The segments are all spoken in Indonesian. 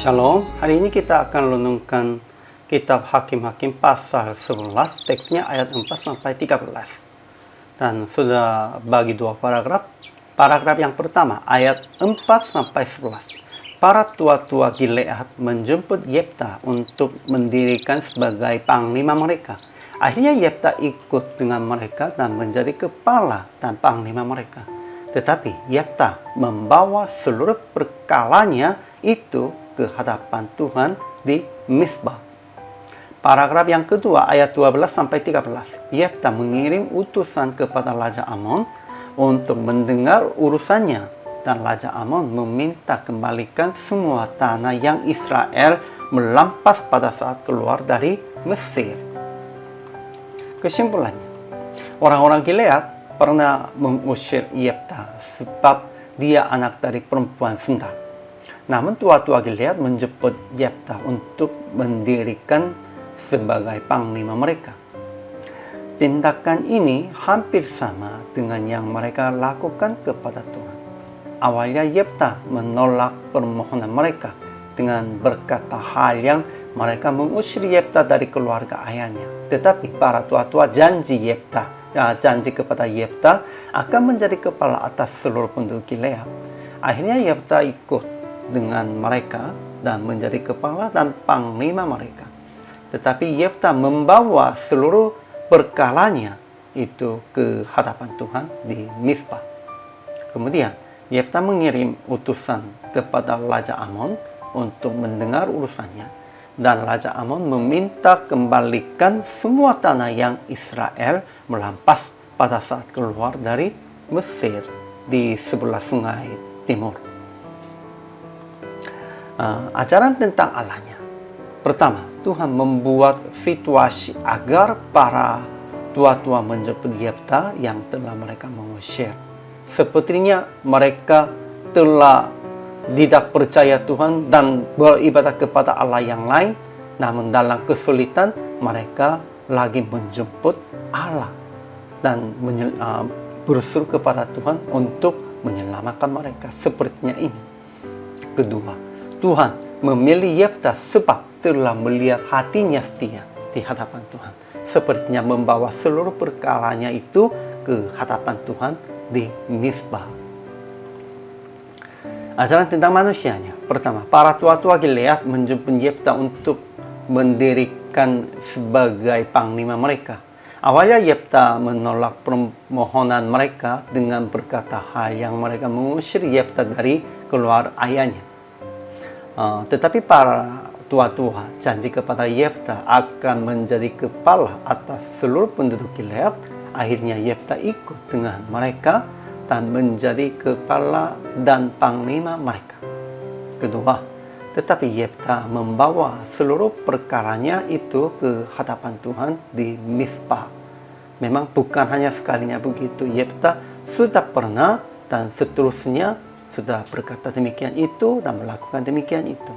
Shalom, hari ini kita akan renungkan kitab Hakim-Hakim pasal 11, teksnya ayat 4 sampai 13. Dan sudah bagi dua paragraf. Paragraf yang pertama, ayat 4 sampai 11. Para tua-tua Gilead menjemput Yefta untuk mendirikan sebagai panglima mereka. Akhirnya Yefta ikut dengan mereka dan menjadi kepala dan panglima mereka. Tetapi Yefta membawa seluruh perkalanya itu ke hadapan Tuhan di Mizpah. Paragraf yang kedua ayat 12 sampai 13. Yefta mengirim utusan kepada Raja Amon untuk mendengar urusannya, dan Raja Amon meminta kembalikan semua tanah yang Israel merampas pada saat keluar dari Mesir. Kesimpulannya, orang-orang Gilead pernah mengusir Yefta sebab dia anak dari perempuan sendal. Namun tua-tua Gilead menjemput Yefta untuk mendirikan sebagai panglima mereka. Tindakan ini hampir sama dengan yang mereka lakukan kepada Tuhan. Awalnya Yefta menolak permohonan mereka dengan berkata hal yang mereka mengusir Yefta dari keluarga ayahnya. Tetapi para tua-tua janji kepada Yefta akan menjadi kepala atas seluruh penduduk Gilead. Akhirnya Yefta ikut dengan mereka dan menjadi kepala dan panglima mereka. Tetapi Yefta membawa seluruh perkalanya itu ke hadapan Tuhan di Mizpah. Kemudian Yefta mengirim utusan kepada Raja Amon untuk mendengar urusannya, dan Raja Amon meminta kembalikan semua tanah yang Israel merampas pada saat keluar dari Mesir di sebelah sungai timur. Ajaran tentang Allahnya. Pertama, Tuhan membuat situasi agar para tua-tua menjemput Yefta yang telah mereka mengusir. Sepertinya mereka telah tidak percaya Tuhan dan beribadah kepada Allah yang lain, namun dalam kesulitan mereka lagi menjemput Allah dan berseru kepada Tuhan untuk menyelamatkan mereka. Sepertinya ini. Kedua, Tuhan memilih Yefta sebab telah melihat hatinya setia di hadapan Tuhan. Sepertinya membawa seluruh perkalanya itu ke hadapan Tuhan di Mizpah. Ajaran tentang manusianya. Pertama, para tua-tua Gilead menjemput Yefta untuk mendirikan sebagai panglima mereka. Awalnya Yefta menolak permohonan mereka dengan berkata hal yang mereka mengusir Yefta dari keluarga ayahnya. Tetapi para tua-tua janji kepada Yefta akan menjadi kepala atas seluruh penduduk Gilead. Akhirnya Yefta ikut dengan mereka dan menjadi kepala dan panglima mereka. Kedua, tetapi Yefta membawa seluruh perkaranya itu ke hadapan Tuhan di Mizpah. Memang bukan hanya sekalinya begitu. Yefta sudah pernah dan seterusnya sudah berkata demikian itu dan melakukan demikian itu.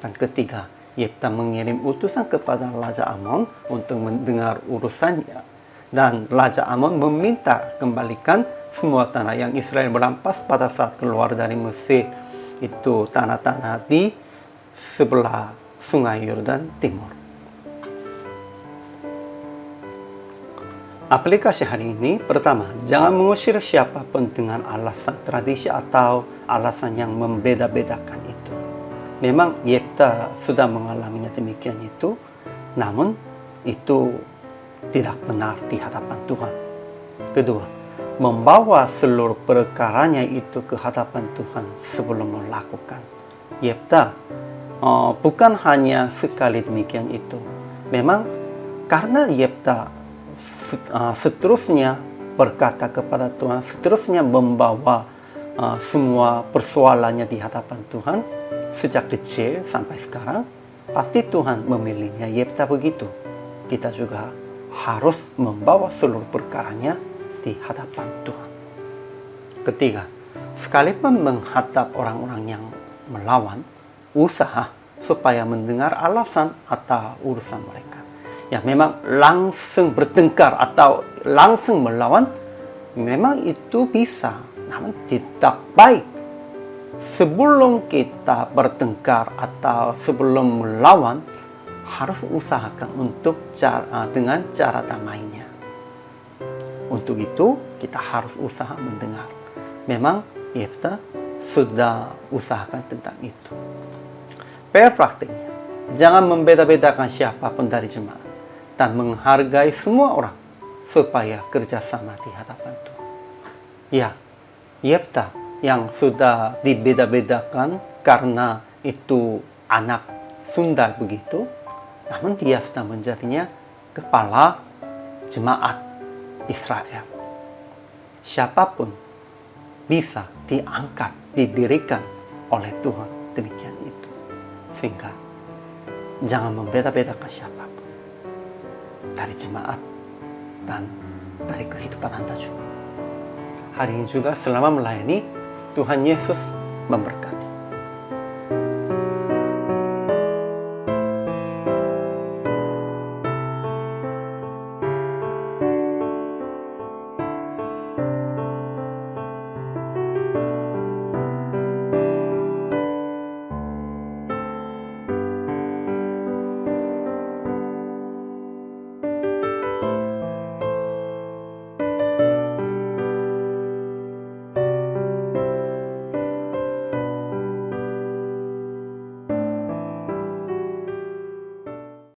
Dan ketiga, Yefta mengirim utusan kepada Raja Amon untuk mendengar urusannya, dan Raja Amon meminta kembalikan semua tanah yang Israel merampas pada saat keluar dari Mesir. Itu tanah-tanah di sebelah sungai Yordan timur. Aplikasi hari ini, pertama, jangan mengusir siapapun dengan alasan tradisi atau alasan yang membeda-bedakan itu. Memang Yefta sudah mengalaminya demikian itu, namun itu tidak benar di hadapan Tuhan. Kedua, membawa seluruh perkaranya itu ke hadapan Tuhan sebelum melakukan. Yefta bukan hanya sekali demikian itu. Memang karena Yefta seterusnya berkata kepada Tuhan, seterusnya membawa semua persoalannya di hadapan Tuhan sejak kecil sampai sekarang, pasti Tuhan memilihnya Yefta begitu. Kita juga harus membawa seluruh perkaranya di hadapan Tuhan. Ketiga, sekalipun menghadap orang-orang yang melawan, usaha supaya mendengar alasan atau urusan mereka. Ya, memang langsung bertengkar atau langsung melawan, memang itu bisa, namun tidak baik. sebelum kita bertengkar atau sebelum melawan, harus usahakan untuk dengan cara damainya. Untuk itu, kita harus usaha mendengar. Memang Yefta sudah usahakan tentang itu. PR praktiknya, jangan membeda-bedakan siapapun dari jemaat dan menghargai semua orang supaya kerjasama di hadapan Tuhan. Ya, Yefta yang sudah dibeda-bedakan karena itu anak sundal begitu, namun dia sudah menjadinya kepala jemaat Israel. Siapapun bisa diangkat, didirikan oleh Tuhan, demikian itu. Sehingga jangan membeda-bedakan siapapun dari jemaat dan dari kehidupan Anda juga. Hari ini juga selama melayani, Tuhan Yesus memberkati.